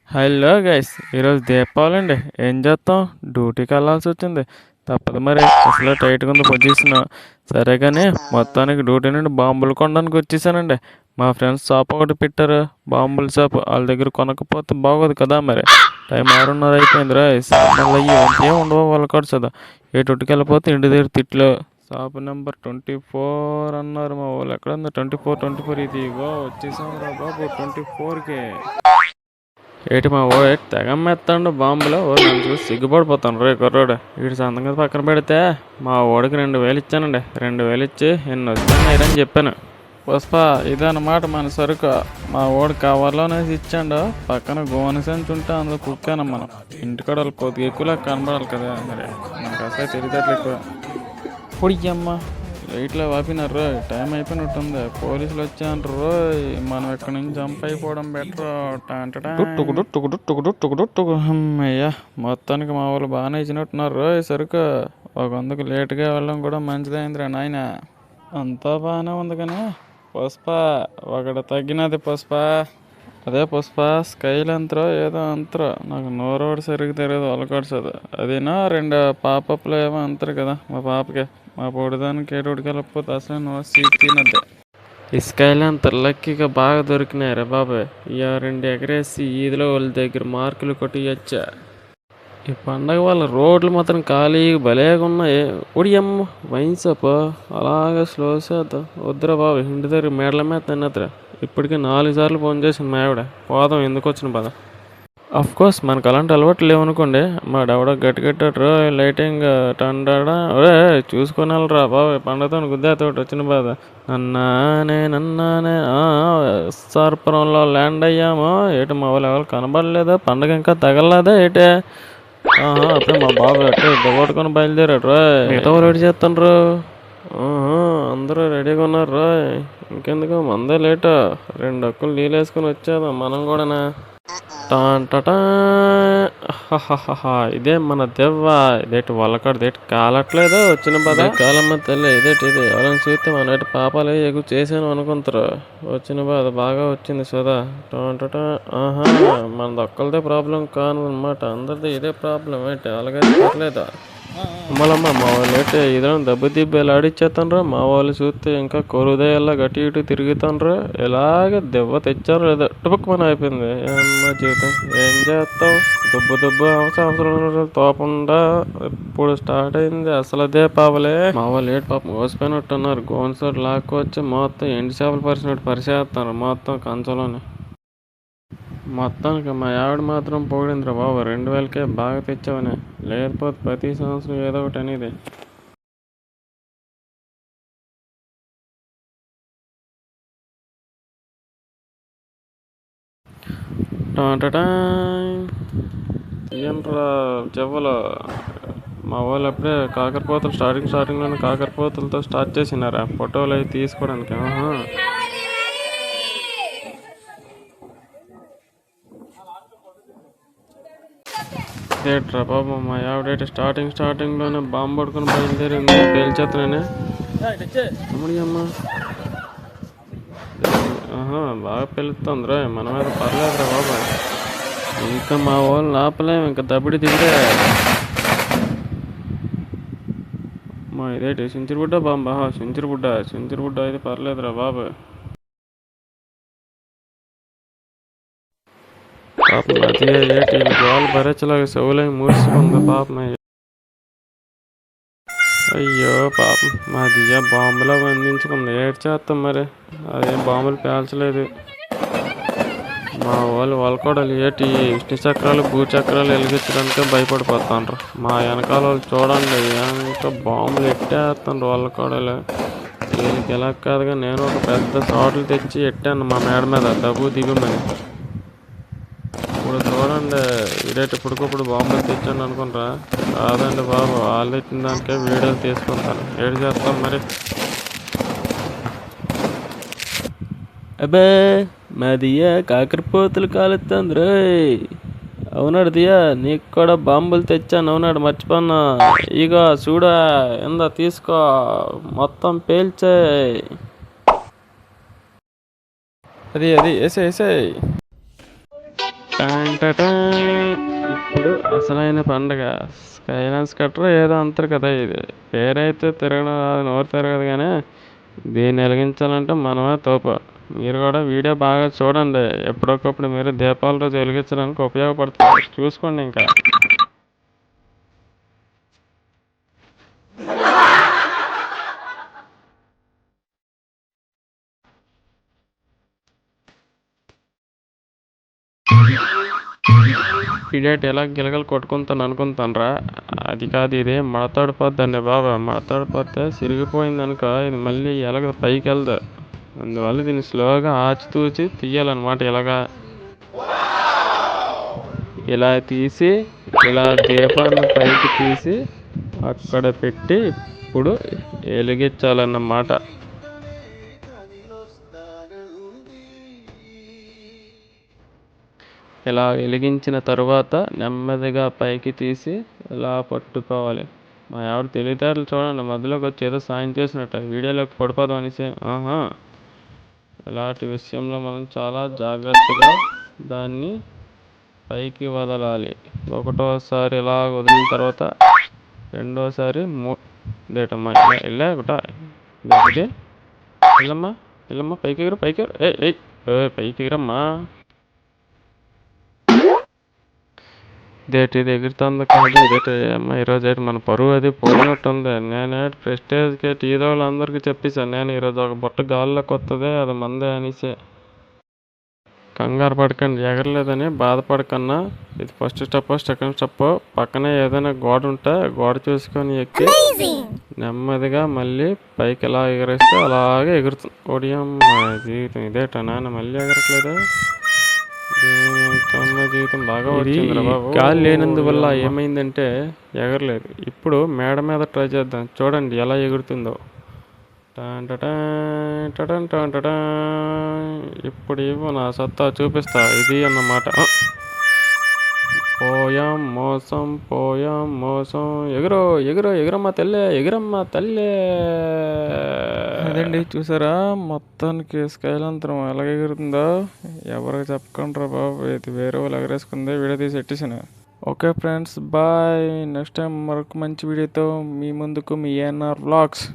Hello guys, ఈరోజు దీపావళి అండి. ఏం చేస్తాం? డ్యూటీకి వెళ్ళాల్సి వచ్చింది. తప్పదు మరి. అసలు టైట్గా ఉంది పొజిషన్. సరే కానీ మొత్తానికి డ్యూటీ నుండి బాంబులు కొనడానికి వచ్చేసానండి. మా ఫ్రెండ్స్ షాప్ ఒకటి పెట్టారు, బాంబుల షాప్. వాళ్ళ దగ్గర కొనకపోతే బాగోదు కదా మరి. టైం 6:30 అయిపోయింది రా. మళ్ళీ ఇవన్నీ ఉండవు వాళ్ళ కాదు కదా. ఏ టొట్టుకి వెళ్ళిపోతే ఇంటి దగ్గర తిట్లు. షాప్ నెంబర్ 24 అన్నారు మా వాళ్ళు. ఎక్కడ ఉంది 24 ఇది? ఇగో వచ్చేసాం రా బాబు 24కి. ఏటి మా ఓ తెగమ్మేస్తాడు బాంబులో. నన్ను చూసి సిగ్గుపడిపోతాను రే కుర్రోడు. వీడి సంతకం పక్కన పెడితే మా ఓడికి 2,000 ఇచ్చానండి. 2,000 ఇచ్చి ఎన్ని వస్తాయని చెప్పాను. పుష్ప ఇదన్నమాట మన సరుకు. మా ఓడి కవర్లోనేసి ఇచ్చాడు. పక్కన గోనె సంచి ఉంటే అందులో కుక్కాను మనం. ఇంటికాడ వాళ్ళు కొద్దిగా ఎక్కువలా కనబడాలి కదా మరి. మనకు అసలు తెలియదట్లు ఎక్కువ. పొడియమ్మ లైట్లో వాపినారు. టైం అయిపోయినట్టుంది. పోలీసులు వచ్చారు. మనం ఎక్కడి నుంచి జంప్ అయిపోవడం బెటర్. అయ్యా మొత్తానికి మా వాళ్ళు బాగానే ఇచ్చినట్టున్నారు. సరుకు ఒక వందకు లేటుగా వెళ్ళడం కూడా మంచిదైందిరా నాయన. అంతా బాగానే ఉంది కానీ పుష్ప ఒకటి తగ్గినది. పుష్ప అదే పుష్ప స్కైల్ అంతరో ఏదో అంతరో నాకు నోరోడు సరిగ్గా తెలియదు. వాళ్ళకొడుతుంది అదేనా 2 పాపప్లు ఏమో అంటారు కదా మా పాపకి. మా పొడిదానికి ఏటోడికి వెళ్ళకపోతే అసలు నో సీట్ తినద్దే. ఈ స్కైల్ అంత లక్కీగా బాగా దొరికినాయి రా బాబాయ్. ఇక 2 ఎగరేసి ఈదిలో వాళ్ళ దగ్గర మార్కులు కొట్టియచ్చా. ఈ పండగ వల్ల రోడ్లు మాత్రం ఖాళీగా భలేగా ఉన్నాయి. ఒడియమ్మ వైన్ షాప్ అలాగే స్లో చేద్దాం. వద్దురా బాబు ఇంటి దగ్గర మేడల మీద తిన్నద్దురా. ఇప్పటికే 4 సార్లు ఫోన్ చేసింది మా ఆవిడ. పోదాం ఎందుకు వచ్చిన పద. అఫ్ కోర్స్ మనకు అలాంటి అలవాట్లు లేవనుకోండి. మా డెవడ గట్టి గట్టాడు లైటింగ్ టండాడా. ఒరే చూసుకొని వెళ్ళరా బాబు. పండగతో గుద్దేతోటి వచ్చిన బాధ. నన్నానే సర్పురంలో ల్యాండ్ అయ్యాము. ఏటి మా వాళ్ళు ఎవరు కనబడలేదా? పండగ ఇంకా తగలలేదా ఏటే? అప్పుడే మా బాబు అట్టే దొగొట్టుకొని బయలుదేరాడు రా. మిగతా వాళ్ళు రెడీ చేస్తాను. అందరూ రెడీగా ఉన్నారు రా. ఇంకెందుకు మందే లేటు. 2 అక్కులు నీళ్ళు వేసుకొని వచ్చేదాం మనం కూడానా. టాంటటా ఇదే మన దెవ్వ. ఇదేటి వల్లకాడు దేటి కాలట్లేదు. వచ్చిన బాధ కాలమ్మ తల్లి. ఇదేటి ఇది ఎవరైనా చూస్తే మన పాపాలు ఎక్కువ చేసాను అనుకుంటారు. వచ్చిన బాధ బాగా వచ్చింది సదా. టాంటటా మనది ఒక్కరిదే ప్రాబ్లం కాను అనమాట. అందరిది ఇదే ప్రాబ్లం. ఏంటి అలాగే పర్లేదా? అమ్మలమ్మ మా వాళ్ళు అయితే ఇద్దరం దెబ్బలు ఆడిచ్చేస్తాన్రా. మా వాళ్ళు చూస్తే ఇంకా కొరుదయల్లా గట్టి ఇటు తిరుగుతాన్రా. ఎలాగ దెబ్బ తెచ్చారు లేదా టుపక్కుమని అయిపోయింది. అమ్మ జీవితం ఏం చేస్తాం. దుబ్బు సంవత్సరం తోపకుండా ఇప్పుడు స్టార్ట్ అయింది. అసలు అదే పాపలే. మా వాళ్ళు ఏడు పాపం కోసిపోయినట్టున్నారు. గోన్సోట్ లాక్కొచ్చి మొత్తం ఎండి చేపలు పరిచినట్టు పరిచేస్తున్నారు మొత్తం కంచంలోనే. మొత్తానికి మా ఆవిడ మాత్రం పొగిడిందిరా బాబు. 2,000కే బాగా తెచ్చావని. లేకపోతే ప్రతి సంవత్సరం ఏదో ఒకటి అనేది. ఏంట్రా చెవ్వలు. మా వాళ్ళు అప్పుడే కాకరపోతలు స్టార్టింగ్లోనే కాకరపోతలతో స్టార్ట్ చేసినారా ఫోటోలు అవి తీసుకోవడానికి. ఏంట్రా బాబు మా ఆవిడ స్టార్టింగ్లోనే బాంబు పడుకొని బయలుదేరింది. పేల్చేతనే అమ్మా. బాగా పెళ్ళుతుందిరా. మన మీద పర్లేదురా బాబా. ఇంకా మా వాళ్ళు ఆపలేము. ఇంకా దబ్బిడి దిగితే మా ఇదేంటి సించిరిబుడ్డ బాంబా. సించిరిబుడ్డ అయితే పర్లేదురా బాబు. పాపం అది ఏటి గోలు భరించలాగా చెవులై మూసుకుంది పాపం. అయ్యో పాపం మా దియ్య బాంబులో బంధించుకుంది. ఏడు చేస్తాం మరి. అదేం బాంబులు పేల్చలేదు. మా వాళ్ళు వాళ్ళకోడలు ఏటి విష్ణు చక్రాలు భూచక్రాలు వెలిగించడానికే భయపడిపోతాండ్రు. మా వెనకాల వాళ్ళు చూడండి ఇంకా బాంబులు ఎట్టేస్తాండ్రు వాళ్ళకోడలు. వీళ్ళకి ఎలా కాదుగా నేను ఒక పెద్ద షాట్లు తెచ్చి ఎట్టాను మా మేడ మీద డబ్బు దిగుమని. ఇప్పుడు చూడండి ఇదేటి ఇప్పటికప్పుడు బాంబులు తెచ్చాను అనుకుంటారా? కాదండి బాబు, వాళ్ళు తెచ్చిన దానికే వీడియోలు తీసుకుంటాను. ఏడు చేస్తాం మరి. అబ్బే మా దియ్య కాకరపోతులు కాలుతుంది రోయ్. అవునాడు దియ్య నీకు కూడా బాంబులు తెచ్చాను. అవునాడు మర్చిపోన్నా. ఇగో చూడా ఎందా తీసుకో మొత్తం పేల్చే. అది వేసేయ్. టాన్ టటాన్. ఇప్పుడు అసలైన పండగ స్కైలాన్స్ కట్టరు ఏదో అంటారు కదా. ఇది పేరైతే తిరగడం రాదు, నోరు తిరగదు కానీ దీన్ని వెలిగించాలంటే మనమే తోపు. మీరు కూడా వీడియో బాగా చూడండి. ఎప్పటికప్పుడు మీరు దీపాల రోజు వెలిగించడానికి ఉపయోగపడుతుంది. చూసుకోండి ఇంకా. ఇడేట్ ఎలా గిలగలు కొట్టుకుంటాను అనుకుంటానరా. అది కాదు, ఇది మడతాడిపోద్దండి బాబా. మడతాడిపోతే సిరిగిపోయింది అనుకో, ఇది మళ్ళీ ఎలాగ పైకి వెళ్దు. అందువల్ల దీన్ని స్లోగా ఆచితూచి తీయాలన్నమాట. ఇలా తీసి ఇలా దీపాన్ని పైకి తీసి అక్కడ పెట్టి ఇప్పుడు వెలిగించాలన్నమాట. ఇలా వెలిగించిన తరువాత నెమ్మదిగా పైకి తీసి ఇలా పట్టుకోవాలి. మా ఆవిడ తెలివితేటలు చూడండి, మధ్యలోకి వచ్చి ఏదో సాయం చేసినట్టు వీడియోలోకి పడిపోదాం అనేసి. ఇలాంటి విషయంలో మనం చాలా జాగ్రత్తగా దాన్ని పైకి వదలాలి. ఒకటోసారి ఇలా వదిలిన తర్వాత రెండోసారి ఇదేటమ్మా ఇలా ఒకటా ఇది వెళ్ళమ్మా వెళ్ళమ్మా పైకి ఎగురు పైకి పైకి ఎగురమ్మా. ఇది ఎగురుతుంది కాదు. ఇదేంటి అమ్మ ఈరోజు ఏంటి మన పరువు అది పోయినట్టుంది. నేను ప్రెస్టేజ్కి టీవీ వాళ్ళందరికీ చెప్పేశాను, నేను ఈరోజు ఒక బుట్ట గాల్లోకి వస్తుంది అది మందే అనేసి. కంగారు పడకండి, ఎగరలేదని బాధపడకన్నా ఇది ఫస్ట్ స్టెప్. సెకండ్ స్టెప్ పక్కనే ఏదైనా గోడ ఉంటే గోడ చూసుకొని ఎక్కి నెమ్మదిగా మళ్ళీ పైకి ఎలా ఎగరేస్తే అలాగే ఎగురుతుంది. ఒడియమ్మ జీవితం ఇదేట నాన్న మళ్ళీ ఎగరట్లేదు. జీవితం బాగా వచ్చింది బాబు. గాలి లేనందువల్ల ఏమైందంటే ఎగరలేదు. ఇప్పుడు మేడ మీద ట్రై చేద్దాం, చూడండి ఎలా ఎగురుతుందో. ఇప్పుడు ఇవ్వు నా సత్తా చూపిస్తా, ఇది అన్నమాట. పోయాం మోసం. ఎగురో ఎగురమ్మ తల్లే, ఎగురమ్మ తల్లే. అదండి, చూసారా మొత్తానికి స్కైలాంతరం ఎలాగ ఎగురుతుందో. ఎవరికి చెప్పకుండా బాబు, ఇది వేరే వాళ్ళు ఎగరేసుకుంది, వీడియో తీసి ఎట్టేసాను. Okay friends, bye. Next time మరొక మంచి వీడియోతో మీ ముందుకు మీ ఏఎన్ఆర్ వ్లాగ్స్.